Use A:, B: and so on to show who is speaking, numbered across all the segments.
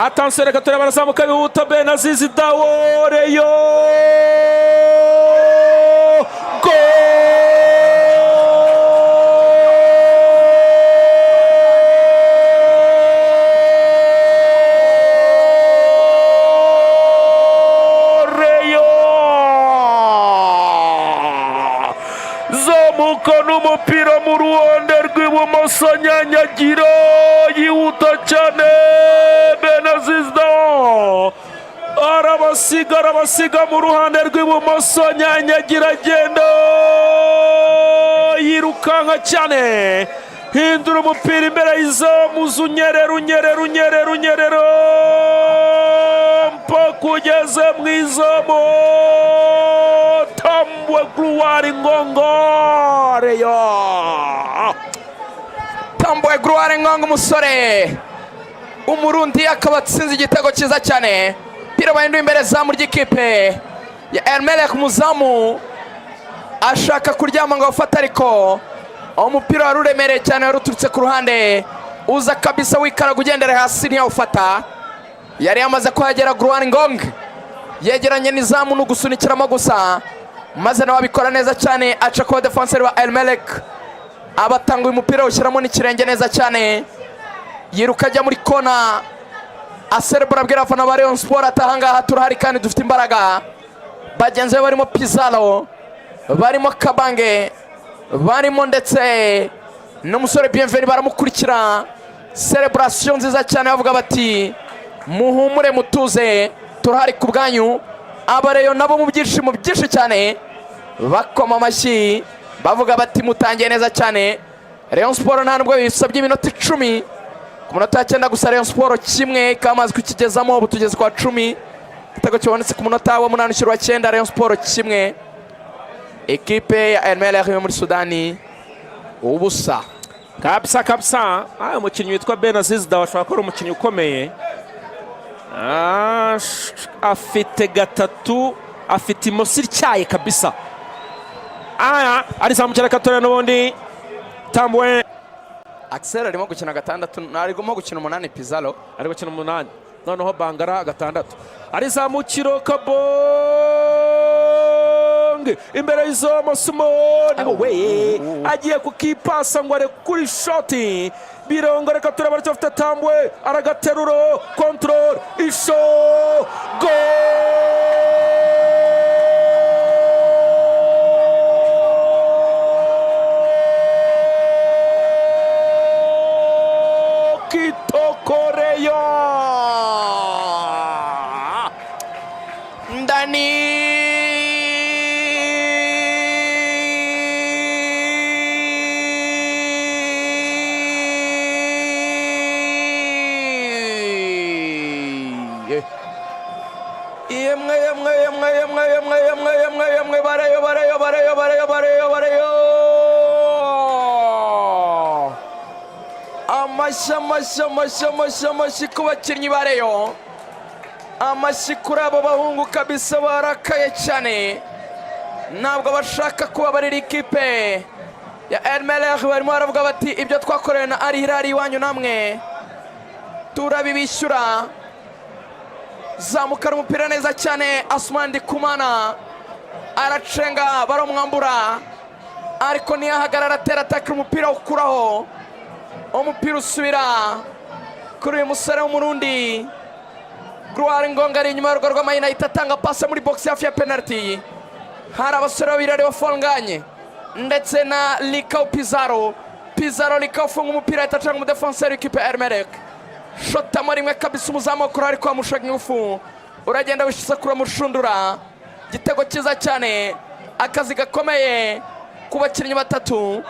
A: Attention reka tureba barazamuka bihuta Benazizi Dawo Rayon go Rayon zamuka n'umupira mu ruhande rw'ibumoso nyanyagira yihuta cyane arabasiga mu ruhande rw'ibumoso nyanyagira agenda yirukanka cyane hindura umupira imbere y'izamu unyerera mpaka ugeze mu izamu tambwe Gloire Ngongo Rayon
B: tambwe Gloire Ngongo umusore umurundi akaba atsinze igitego cyiza cyane. Pira bahinduye imbere zamu ry'ikipe ya Ermelek muzamu ashaka kuryama ngo afate ariko umupira waruremereye cyane waruturutse ku ruhande uza kabisa wikaraga ugendera hasi ntiyawufata. Yari yamaze kuhagera Gloire Ngongo yegeranye n'izamu no gusunikiramo gusa maze nawe abikora neza cyane aca ku defenseur wa Ermelek abatanga uyu mupira ushyiramo n'ikirenge neza cyane yiruka ajya muri kona aserebura abwira abafana ba Rayon Sport atahangaha turahari kandi dufite imbaraga. Bagenzi be barimo Pizarro barimo Kabange barimo ndetse n'umusore Bienveni baramukurikira celebration nziza cyane bavuga bati muhumure mutuze turahari ku bwanyu. Aba Rayon nabo mu byishimo byinshi cyane bakoma amashyi bavuga bati mutangiye neza cyane. Rayon Sport nta nubwo bisabye iminota 10 ku munota wa 9 gusa Rayon Sport kimwe kamaze kukigezamo ubu tugeze kwa 10 igitego kibonetse ku munota wa 8 ushyirwa 9 Rayon Sport kimwe ekipe ya Ermelek yo muri Sudani ubusa
A: kabisa. Umukinnyi witwa Benazizi Dawo ashobora kuba umukinnyi ukomeye afite gatatu afite imoso ityaye kabisa. Arizamukira Katorera n'ubundi tambwe
B: Axcel arimo gukina gatandatu arimo gukina 8 Pizarro
A: ari gukina 8 noneho Bangara gatandatu arizamukiro Kabonge imbere y'izomo Simoni we agiye kukipasa ngo are kuri shoti birongo reka tureba bafite tambwe aragateruro control isho go
B: Rayon ndani yemwe Barayo amashyi ku bakinnyi ba Rayon amashyi kuri abo bahungu kabisa barakaye cyane ntabwo bashaka kuba bari ikipe ya Ermelek barimo baravuga bati ibyo twakoreye na Al Hilal iwanyu namwe turabibishyura. Zamukana umupira neza cyane Asmani Kumana aracenga baromwambura ariko niyahagarara atera ataka umupira ukuraho umupira usubira kuri uyu musore w'umurundi Gloire Ngongo ari inyuma y'urugo rw'amayina itatanga pasi muri box hafi ya penalty. Hari abasore babiri bari bafunganye ndetse na Likao Pizarro Likao funga umupira itacanga mu defenseur w'ikipe Ermelek shotamo rimwe kabisa umuzamu kuri ariko amushaga ingufu uragenda wishisa kuri mushundura igitego cyiza cyane akazi gakomeye ku bakinnyi batatu.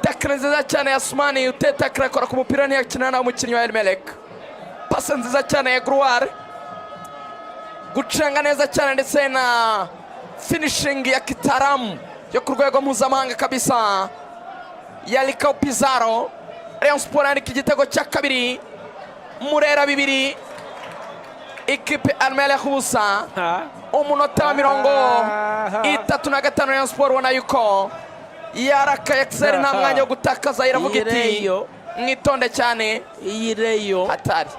B: Takra nziza cyane Asmani uteta akora ku mupira ntiyakina na umukinnyi wa Ermelek. Pasa nziza cyane ya Gloire gucenga neza cyane ndetse na finishing ya kitaramu yo ku rwego mpuzamahanga kabisa ya Likao Pizarro. Rayon Sport yandika igitego cya kabiri Murera 2 ikipe Ermelek ubusa umunota wa 35 Rayon Sport ubona yuko yarakaye Axcel nta mwanya wo gutakaza iravuga iti mwitonde cyane
A: iyi Rayon
B: hatari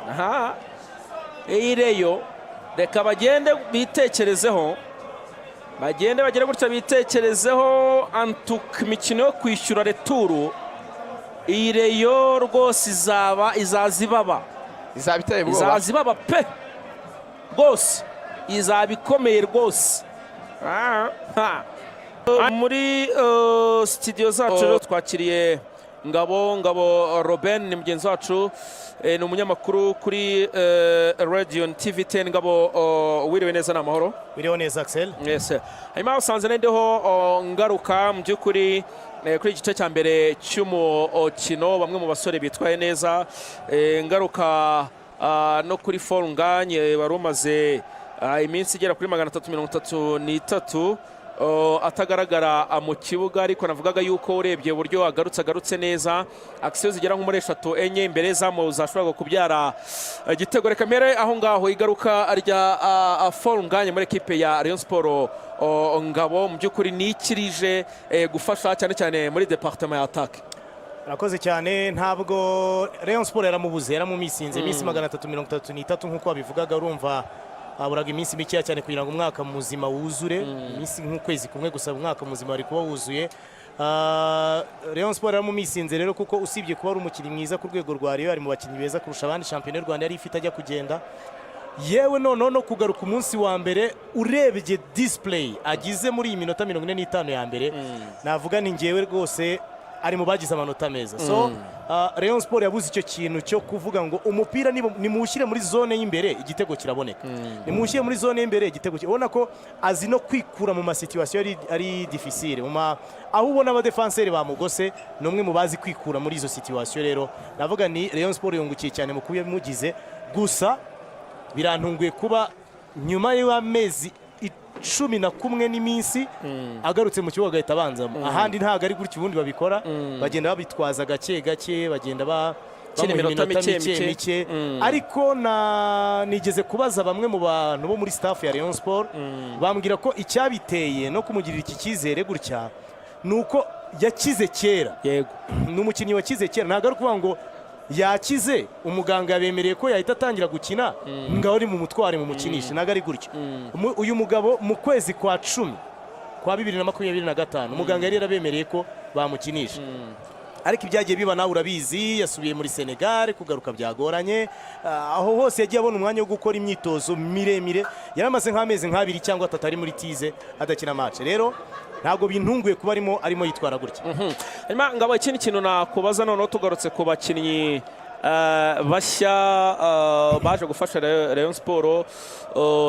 A: iyi Rayon reka bagende bitekerezeho, bagende bagere gutya bitekerezeho. Antuka imikino yo kwishyura returu iyi Rayon rwose izazibaba, izazibaba pe rwose, izaba ikomeye rwose. Muri studio zacu twakiriye Ngabo Robin, ni mugenzi wacu, ni umunyamakuru kuri Rayon TV 10. Ngabo, wiriwe neza n'amahoro?
C: Wiriwe neza Axcel.
A: Yes. Hanyuma usanze nendeho ngaruka mu by'ukuri kuri igice cya mbere cy'umukino, bamwe mu basore bitwaye neza, ngaruka no kuri Forunganye bari umaze iminsi igera kuri 333 atagaragara mu kibuga, ariko navugaga yuko urebye uburyo agarutse neza, Axcel zigera nko muri 3-4 imbere zamu zashobora kubyara igitego. Reka mbere aho ngaho igaruka rya Forunganye muri ekipe ya Rayon Sport. Ngabo, mu by'ukuri ni ikirije gufasha cyane cyane muri departement ya attaque.
C: Arakoze cyane, ntabwo Rayon Sport yaramubuze, yaramumisinze iminsi 333 nk'uko babivugaga. Urumva aburaga iminsi mikeya cyane kugira ngo umwaka muzima wuzure, iminsi nk'ukwezi kumwe gusa umwaka muzima ari kuba wuzuye. Rayon Sport yaramumisinze rero, kuko usibye kuba ari umukinnyi mwiza ku rwego rwa Rayon, ari mu bakinnyi beza kurusha abandi shampiyona y'u Rwanda yari ifite ajya kugenda. Yewe no kugaruka umunsi wa mbere urebye display agize muri iyi minota 45 ya mbere, navuga ni ngewe rwose ari mu bagize amanota meza. So Rayon Sport yabuze icyo kintu cyo kuvuga ngo umupira nimuwushyire muri zone y'imbere igitego kiraboneka, nimuwushyire muri zone y'imbere igitego. Ubona ko azi no kwikura mu masituwasiyo ari difficile, aho ubona abadefenseri bamugose ni umwe mu bazi kwikura muri izo situwasiyo. Rero navuga ni Rayon Sport yungukiye cyane mu kuba mugize, gusa birantunguye kuba nyuma y'amezi 11 n'iminsi agarutse mu kibuga agahita abanzamo. Ahandi ntago ari gutyo ubundi babikora, bagenda babitwaza gake bagenda bamuha iminota mike. Ariko nigeze kubaza bamwe mu bantu bo muri staff ya Rayon Sport, bambwira ko icyabiteye no kumugirira iki cyizere gutya nuko yakize kera.
A: Yego,
C: ni umukinnyi wakize kera, ntago ari kuvuga ngo yakize umuganga yabemereye ko yahita atangira gukina ngaho ari mu mutware mu mukinisha, ntago ari gutyo. Uyu mugabo mu kwezi kwa 10 kwa 2025 umuganga yari yarabemereye ko bamukinisha, ariko ibyagiye biba nawe urabizi. Yasubiye muri Senegal, kugaruka byagoranye. Aho hose yagiye abona umwanya wo gukora imyitozo miremire, yaramaze nk'amezi nk'abiri cyangwa 3 ari muri tize adakina match. Rero ntabwo bintunguye kuba arimo yitwara gutya.
A: Hanyuma Ngabo, ikindi kintu nakubaza noneho tugarutse ku bakinnyi bashya baje gufasha Rayon Sport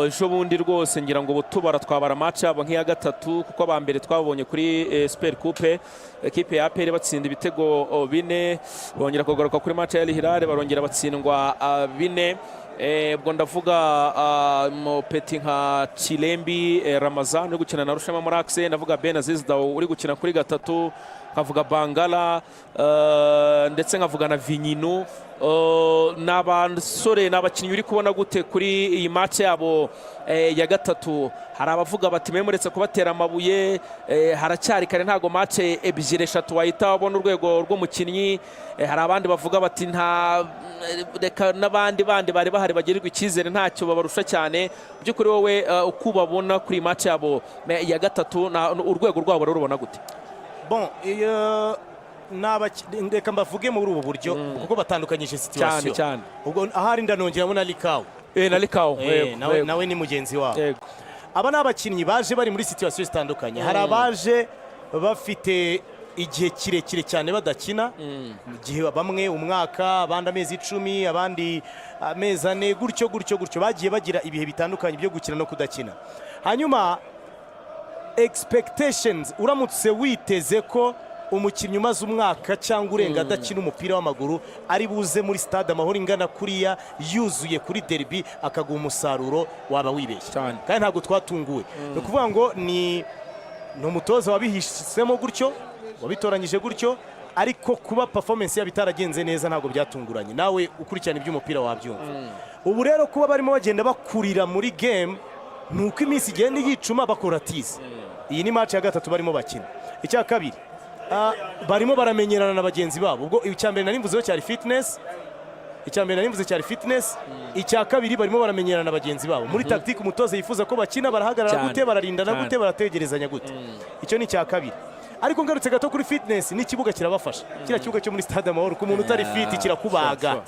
A: ejo bundi rwose, ngira ngo butubara twabara match yabo nk'iya gatatu, kuko aba mbere twabonye kuri Super Coupe ekipe ya Aprfc batsinda ibitego 4, bongera kugaruka kuri match ya Al Hilal barongera batsindwa 4. Ubwo ndavuga Mopeti nka Chilembi Ramazan uri gukina na Rushema muri Axcel, ndavuga Benaziz Dawo uri gukina kuri gatatu, nkavuga Bangala ndetse nkavuga na Vinyinu. N'abasore n'abakinnyi uri kubona gute kuri iyi match yabo ya gatatu? Hari abavuga bati memuretse kubatera amabuye, haracyari kare, ntago match 2-3 wahita wabona urwego rw'umukinnyi. Hari abandi bavuga bati nta reka n'abandi bari bahari bagirirwa icyizere ntacyo babarusha cyane. By'ukuri wowe uko ubabona kuri match yabo ya gatatu, urwego rwabo rurubona gute?
C: Bon, reka mbavuge muri ubu buryo kuko batandukanyije situwasiyo
A: cyane.
C: Ubwo ahari ndanongeramo na Likao.
A: Na Likao
C: nawe ni mugenzi wabo. Aba ni abakinnyi baje bari muri situwasiyo zitandukanye. Hari abaje bafite igihe kirekire cyane badakina, igihe bamwe umwaka, abandi amezi 10, abandi amezi 4, gutyo bagiye bagira ibihe bitandukanye byo gukina no kudakina. Hanyuma expectations, uramutse witeze ko umukinnyi umaze umwaka cyangwa urenga adakina umupira w'amaguru ari buze muri stade Amahoro ingana kuriya yuzuye kuri derby akaguha umusaruro, waba wibeshye. Kandi ntabwo twatunguwe. No kuvuga ngo ni umutoza wabihisemo gutyo, wabitoranyije gutyo, ariko kuba performance yabitaragenze neza ntabwo byatunguranye. Nawe ukurikirana iby'umupira wabyumva. Ubu rero kuba barimo bagenda bakurira muri game, nuko iminsi igenda yicuma bakora tize. Iyi ni match ya gatatu barimo bakina. Icya kabiri, barimo baramenyerana na bagenzi babo. Ubwo icya mbere nari mvuzeho cyari fitness, icya mbere narimvuze cyari fitness, icya kabiri barimo baramenyerana na bagenzi babo muri tactique. Umutoza yifuza ko bakina barahagarara gute, bararindana gute, barategerezanya gute. Icyo ni icya kabiri. Ariko ngarutse gato kuri fitness, n'ikibuga kirabafasha. Kira kibuga cyo muri Stade Amahoro ku muntu utari fit kirakubaga.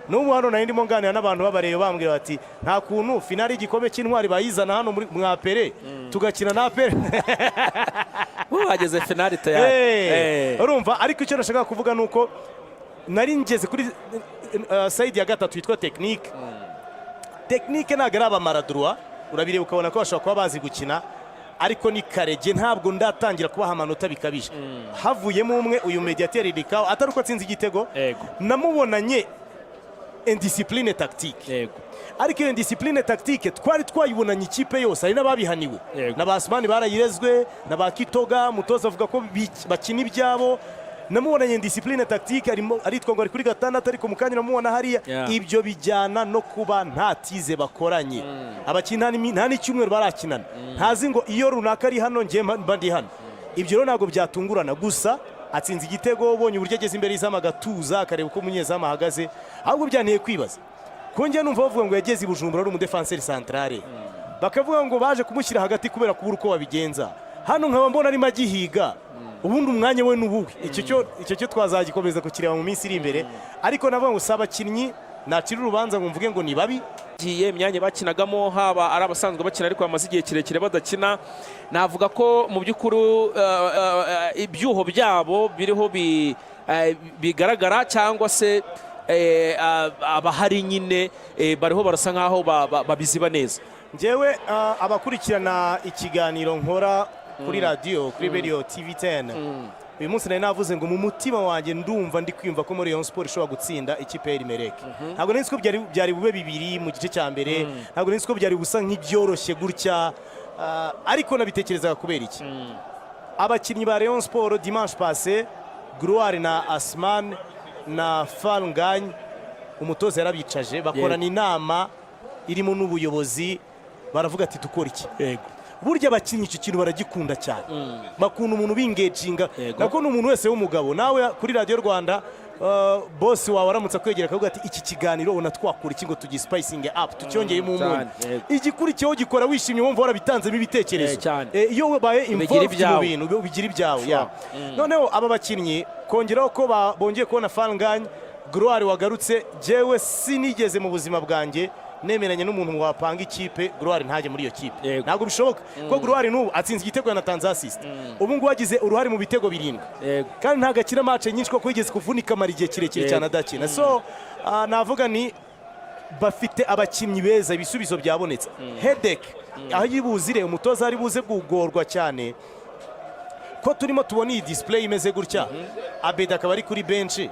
C: N'ubu hano nari ndimo nganira n'abantu babareye bambwira bati nta kuntu finali y'igikombe cy'intwari bayizana hano muri mwapere tugakina na apere.
A: Bageze finali tayari.
C: Urumva, ariko icyo nashaka kuvuga nuko nari ngeze kuri side ya gatatu yitwa technique. Technique ntabwo ari abamaradroit, urabireba ukabona ko bashobora kuba bazi gukina, ariko ni karege ntabwo ndatangira kubaha amanota bikabije. Havuyemo umwe uyu mediateur Rikawa atari uko atsinze igitego, namubonanye indiscipline tactique. Ariko iyo indiscipline tactique twari twayibonanye ikipe yose, ari n'ababihaniwe. N'abasmani barayirezwe, n'abakitoga mutoza avuga ko bakina ibyabo. Namubonanye indiscipline tactique aritwa ngo ari kuri gatandatu, ariko mukanya namubona hariya. Ibyo bijyana no kuba nta tize bakoranye. Abakina nta n'icyumweru barakinana, ntazi ngo iyo runaka ari hano ngiye mba ndi hano. Ibyo rero ntabwo byatungurana, gusa atsinze igitego, ubonye uburyo ageze imbere y'izama agatuza akareba uko umunyezamu ahagaze. Ahubwo byanteye kwibaza ko njye numva bavuga ngo yageze i Bujumbura ari umudefenseur centrale, bakavuga ngo baje kumushyira hagati kubera kubura uko wabigenza. Hano nkaba mbona arimo agihiga, ubundi umwanya we n'ubuwe. Icyo cyo twazagikomeza kukireba mu minsi iri imbere. Ariko navuga ngo saba abakinnyi nacira urubanza ngo mvuge ngo ni babi.
A: Imyanya bakinagamo haba ari abasanzwe bakina ariko bamaze igihe kirekire badakina, navuga ko mu by'ukuri ibyuho byabo biriho bigaragara, cyangwa se abahari nyine bariho barasa nkaho babiziba neza.
C: Njyewe abakurikirana ikiganiro nkora kuri radio kuri Radio TV 10, uyu munsi nari navuze ngo mu mutima wanjye ndumva ndi kwiyumva ko muri Rayon Sport ishobora gutsinda ikipe y'Irimereke. Ntabwo nzi ko byari bube bibiri mu gice cya mbere, ntabwo nzi ko byari gusa nk'ibyoroshye gutya, ariko nabitekerezaga kubera iki. Abakinnyi ba Rayon Sport dimanche passé, Gloire na Asman na Falngany, umutoza yarabicaje bakorana inama irimo n'ubuyobozi, baravuga ati dukora iki. Burya abakinnyi icyo kintu baragikunda cyane, bakunda umuntu bingecinga. Nako n'umuntu wese w'umugabo, nawe kuri Radio Rwanda boss wawe aramutse kwegera akavuga ati iki kiganiro ubona twakora iki ngo tugispicinge up tucyongeyemo umunyu, igikurikiyeho gikora wishimye wumva warabitanzemo ibitekerezo. Iyo wabaye involved mu bintu bigira ibyawe. Noneho aba bakinnyi kongeraho ko bongeye kubona Falngany, Gloire wagarutse, jewe sinigeze mu buzima bwanjye nemeranye n'umuntu wapanga ikipe Gloire ntaje muri iyo kipe. Ntabwo bishoboka ko Gloire n'ubu atsinze igitego yanatanze assist. Ubu ngubu wagize uruhare mu bitego 7, kandi ntago akina match nyinshi ko yigeze kuvunika mara igihe kirekire cyane adakina. So navuga ni bafite abakinnyi beza, ibisubizo byabonetse. Headache aho yibuzire umutoza ari buze kugorwa cyane ko turimo tubona iyi display imeze gutya. Abeda akaba ari kuri bench,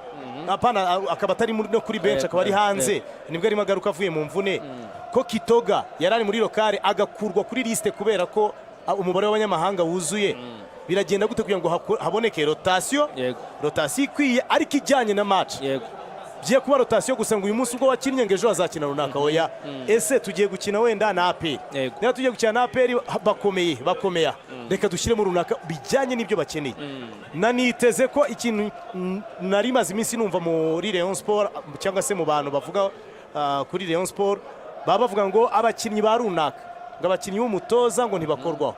C: akaba atari no kuri bench, akaba ari hanze, nibwo arimo agaruka avuye mu mvune. Ko Kitoga yarari muri lokale agakurwa kuri liste kubera ko umubare w'abanyamahanga wuzuye. Biragenda gute kugira ngo haboneke rotation ikwiye ariko ijyanye na match. Bye kuba rotation gusa ngo uyu munsi ubwo wakinnye ngo ejo azakina runaka. Oya, ese tugiye gukina wenda na APR, niba tugiye gukina na APR bakomeye, reka dushyiremo runaka bijyanye n'ibyo bakeneye. Naniteze ko ikintu nari maze iminsi numva muri Rayon Sport cyangwa se mu bantu bavuga kuri Rayon Sport, baba bavuga ngo abakinnyi ba runaka, ngo abakinnyi b'umutoza ngo ntibakorwaho.